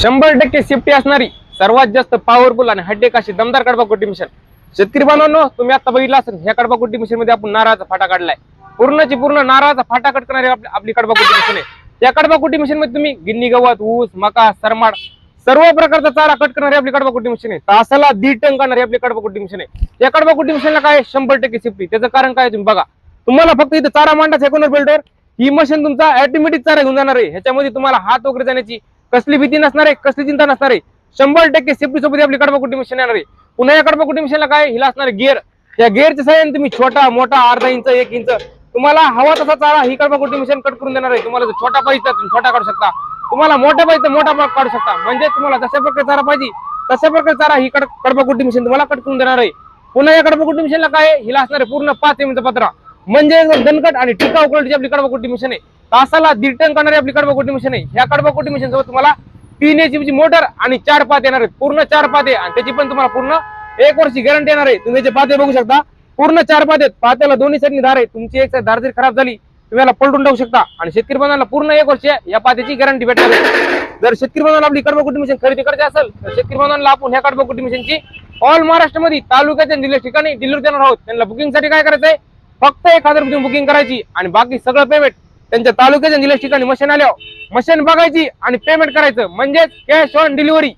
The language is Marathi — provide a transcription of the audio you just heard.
100% सेफ्टी असणारी सर्वात जास्त पॉवरफुल आणि हायटेक अशी दमदार कडबाकुटी मिशन शेतकरी बांधवांनो, तुम्ही आता बघितलं असेल ह्या कडबाकुटी मिशन मध्ये आपण नारळाचा फाटा काढलाय. पूर्णची पूर्ण नारळाचा फाटा कट करणारी आपली कडबाकुटी मिशन आहे. या कडबाकुटी मिशन मध्ये तुम्ही गिन्नी गवत, ऊस, मका, सरमाड सर्व प्रकारचा चारा कट करणारी आपली कडबाकुटी मिशन आहे. तासाला 1.5 टन करणारी आपली कडबाकुटी मिशन आहे. या कडबाकुटी मिशनला काय 100% सेफ्टी. त्याचं कारण काय तुम्ही बघा. तुम्हाला फक्त इथे चारा मांडायचा एकोणर बेल्टवर ही मशीन तुमचा ऑटोमॅटिक चारा घेऊन जाणार आहे. ह्याच्यामध्ये तुम्हाला हात वगैरे जाण्याची कसली भीती नसणार आहे, कसली चिंता नसणार आहे. 100% सेफ्टी सोबत आपली कडबाकुटी मिशन येणार आहे. पुन्हा या कडबाकुटी मिशनला काय हिला असणार गिअर. या गिअरच्या साह्याने तुम्ही छोटा मोठा अर्धा इंच 1 इंच तुम्हाला हवा तसा चारा ही कडबाकुटी मिशन कट करून देणार आहे. तुम्हाला जर छोटा पाहिजे तर छोटा काढू शकता, तुम्हाला मोठा पाहिजे तर मोठा काढू शकता. म्हणजे तुम्हाला जशा प्रकारे चारा पाहिजे तशा प्रकारे चारा ही कडबाकुटी मिशन तुम्हाला कट करून देणार आहे. पुन्हा या कडबाकुटी मिशनला काय हिला असणार आहे पूर्ण 5 एमचा पत्रा. म्हणजे एकदम दणकट आणि टिकाऊ क्वालिटीची आपली कडबाकुटी मिशन आहे. तासाला 1.5 टन करणारी आपली कडबाकुटी मिशन आहे. ह्या कडबाकुटी मिशन सोबत तुम्हाला 3 HP मोटर आणि 4 पाते येणार आहेत. पूर्ण 4 पाते आणि त्याची पण तुम्हाला पूर्ण 1 वर्षी गॅरंटी येणार आहे. तुम्ही जे पाते बघू शकता पूर्ण 4 पाते आहेत. पात्याला दोन्ही साईडनी धार आहे. तुमची एक साईड धार जरी खराब झाली तुम्ही याला पलटून टाकू शकता. आणि शेतकरी बांधवांना पूर्ण 1 वर्ष या पात्याची गॅरंटी भेटणार आहे. जर शेतकरी बांधवांना आपली कडबाकुटी मिशन खरेदी करायची असेल तर शेतकरी बांधवांना आपण ह्या कडबाकुटी मिशनची ऑल महाराष्ट्रामध्ये तालुक्याच्या जिल्ह्या ठिकाणी डिलिव्हरी देणार आहोत. त्यांना बुकिंगसाठी काय करायचंय, फक्त 1000 रुपये बुकिंग करायची आणि बाकी सगळं पेमेंट त्यांच्या तालुक्याच्या जिल्ह्या ठिकाणी मशीन आल्यावर मशीन बघायची आणि पेमेंट करायचं. म्हणजेच कॅश ऑन डिलिव्हरी.